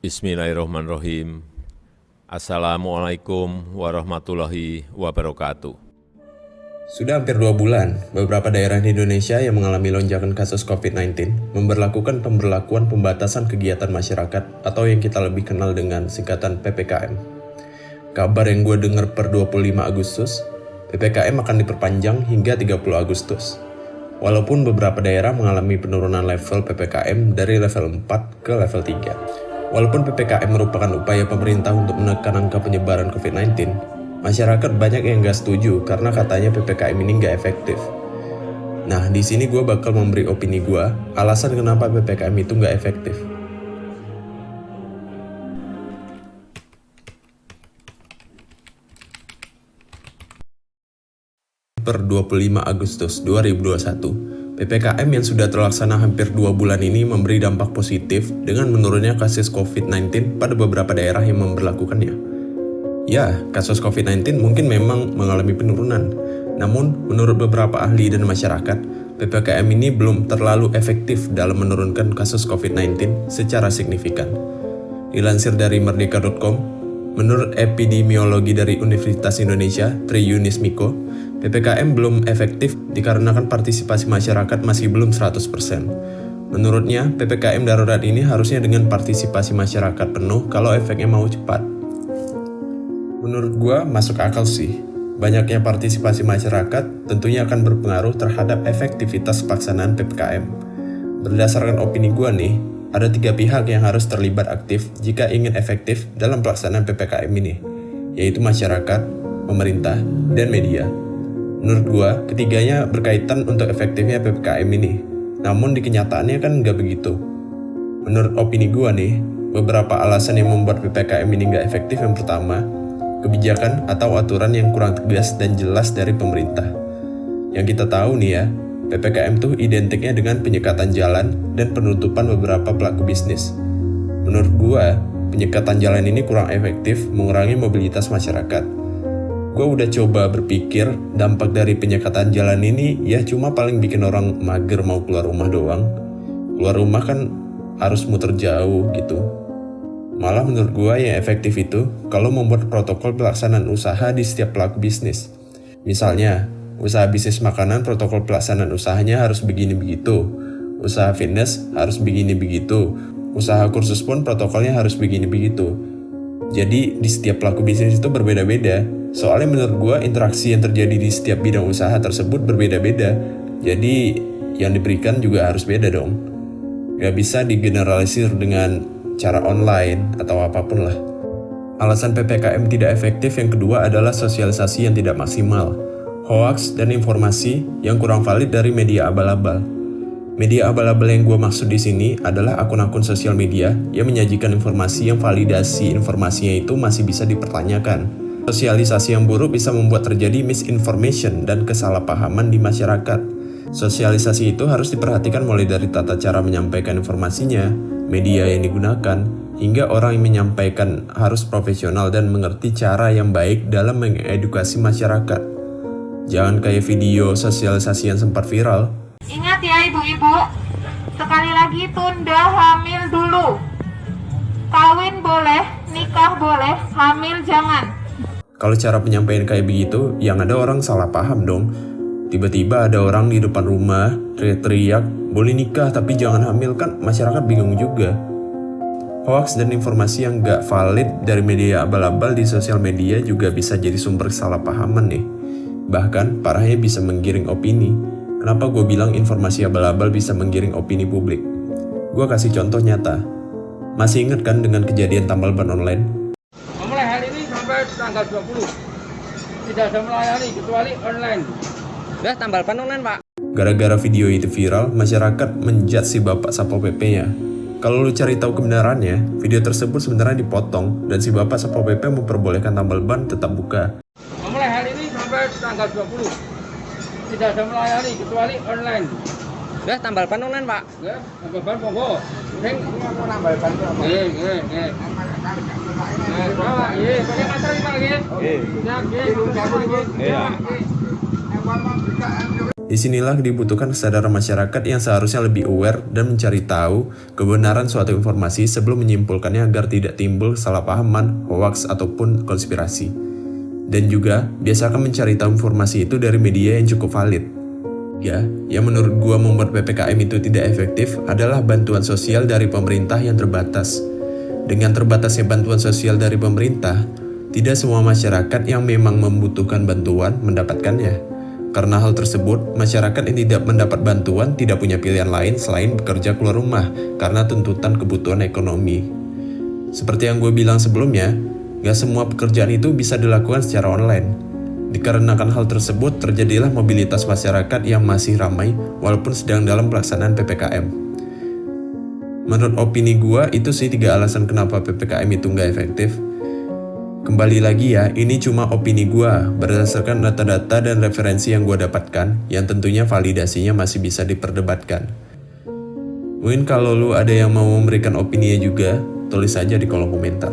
Bismillahirrahmanirrahim. Assalamualaikum warahmatullahi wabarakatuh. Sudah hampir 2 bulan, beberapa daerah di Indonesia yang mengalami lonjakan kasus COVID-19 memberlakukan pemberlakuan pembatasan kegiatan masyarakat atau yang kita lebih kenal dengan singkatan PPKM. Kabar yang gue dengar per 25 Agustus, PPKM akan diperpanjang hingga 30 Agustus. Walaupun beberapa daerah mengalami penurunan level PPKM dari level 4 ke level 3. Walaupun PPKM merupakan upaya pemerintah untuk menekan angka penyebaran COVID-19, masyarakat banyak yang nggak setuju karena katanya PPKM ini nggak efektif. Nah, di sini gue bakal memberi opini gue, alasan kenapa PPKM itu nggak efektif. Per 25 Agustus 2021, PPKM yang sudah terlaksana hampir 2 bulan ini memberi dampak positif dengan menurunnya kasus COVID-19 pada beberapa daerah yang memberlakukannya. Ya, kasus COVID-19 mungkin memang mengalami penurunan, namun menurut beberapa ahli dan masyarakat, PPKM ini belum terlalu efektif dalam menurunkan kasus COVID-19 secara signifikan. Dilansir dari merdeka.com, menurut epidemiologi dari Universitas Indonesia, Tri Yunis Miko, PPKM belum efektif dikarenakan partisipasi masyarakat masih belum 100%. Menurutnya, PPKM darurat ini harusnya dengan partisipasi masyarakat penuh kalau efeknya mau cepat. Menurut gua masuk akal sih. Banyaknya partisipasi masyarakat tentunya akan berpengaruh terhadap efektivitas pelaksanaan PPKM. Berdasarkan opini gua nih, ada 3 pihak yang harus terlibat aktif jika ingin efektif dalam pelaksanaan PPKM ini, yaitu masyarakat, pemerintah, dan media. Menurut gua, ketiganya berkaitan untuk efektifnya PPKM ini. Namun di kenyataannya kan nggak begitu. Menurut opini gua nih, beberapa alasan yang membuat PPKM ini nggak efektif. Yang pertama, kebijakan atau aturan yang kurang tegas dan jelas dari pemerintah. Yang kita tahu nih ya, PPKM tuh identiknya dengan penyekatan jalan dan penutupan beberapa pelaku bisnis. Menurut gua, penyekatan jalan ini kurang efektif mengurangi mobilitas masyarakat. Gue udah coba berpikir dampak dari penyekatan jalan ini ya cuma paling bikin orang mager mau keluar rumah doang. Keluar rumah kan harus muter jauh gitu. Malah menurut gue yang efektif itu kalau membuat protokol pelaksanaan usaha di setiap pelaku bisnis. Misalnya, usaha bisnis makanan protokol pelaksanaan usahanya harus begini begitu. Usaha fitness harus begini begitu. Usaha kursus pun protokolnya harus begini begitu. Jadi di setiap pelaku bisnis itu berbeda-beda. Soalnya menurut gue interaksi yang terjadi di setiap bidang usaha tersebut berbeda-beda. Jadi yang diberikan juga harus beda dong. Gak bisa digeneralisir dengan cara online atau apapun lah. Alasan PPKM tidak efektif yang kedua adalah sosialisasi yang tidak maksimal, hoaks dan informasi yang kurang valid dari media abal-abal. Media abal-abal yang gue maksud di sini adalah akun-akun sosial media yang menyajikan informasi yang validasi informasinya itu masih bisa dipertanyakan. Sosialisasi yang buruk bisa membuat terjadi misinformation dan kesalahpahaman di masyarakat. Sosialisasi itu harus diperhatikan mulai dari tata cara menyampaikan informasinya, media yang digunakan, hingga orang yang menyampaikan harus profesional dan mengerti cara yang baik dalam mengedukasi masyarakat. Jangan kayak video sosialisasi yang sempat viral. Ingat ya ibu-ibu, sekali lagi tunda hamil dulu. Kawin boleh, nikah boleh, hamil jangan. Kalau cara penyampaian kayak begitu, yang ada orang salah paham dong. Tiba-tiba ada orang di depan rumah, teriak-teriak, boleh nikah tapi jangan hamil, kan masyarakat bingung juga. Hoax dan informasi yang gak valid dari media abal-abal di sosial media juga bisa jadi sumber kesalahpahaman nih. Bahkan parahnya bisa menggiring opini. Kenapa gue bilang informasi abal-abal bisa menggiring opini publik? Gue kasih contoh nyata. Masih inget kan dengan kejadian tambal ban online? Mulai hari ini sampai tanggal 20 tidak ada melayani kecuali online. Udah tambal ban online, Pak. Gara-gara video itu viral, masyarakat menjudge si bapak Satpol PP-nya. Kalau lu cari tahu kebenarannya, video tersebut sebenarnya dipotong dan si bapak Satpol PP memperbolehkan tambal ban tetap buka. Mulai hari ini sampai tanggal 20 tidak ada melayani kecuali online. Udah tambal ban online, Pak. Ya, tambal ban monggo. Sing mau tambal ban kok. Nggih. Pakai masker Pak nggih. Iya. Disinilah dibutuhkan kesadaran masyarakat yang seharusnya lebih aware dan mencari tahu kebenaran suatu informasi sebelum menyimpulkannya agar tidak timbul kesalahpahaman, hoaks, ataupun konspirasi. Dan juga, biasakan mencari tahu informasi itu dari media yang cukup valid. Ya, yang menurut gua membuat PPKM itu tidak efektif adalah bantuan sosial dari pemerintah yang terbatas. Dengan terbatasnya bantuan sosial dari pemerintah, tidak semua masyarakat yang memang membutuhkan bantuan mendapatkannya. Karena hal tersebut, masyarakat yang tidak mendapat bantuan tidak punya pilihan lain selain bekerja keluar rumah karena tuntutan kebutuhan ekonomi. Seperti yang gue bilang sebelumnya, gak semua pekerjaan itu bisa dilakukan secara online. Dikarenakan hal tersebut, terjadilah mobilitas masyarakat yang masih ramai walaupun sedang dalam pelaksanaan PPKM. Menurut opini gue, itu sih 3 alasan kenapa PPKM itu gak efektif. Kembali lagi ya, ini cuma opini gue berdasarkan data-data dan referensi yang gue dapatkan yang tentunya validasinya masih bisa diperdebatkan. Mungkin kalau lu ada yang mau memberikan opininya juga, tulis aja di kolom komentar.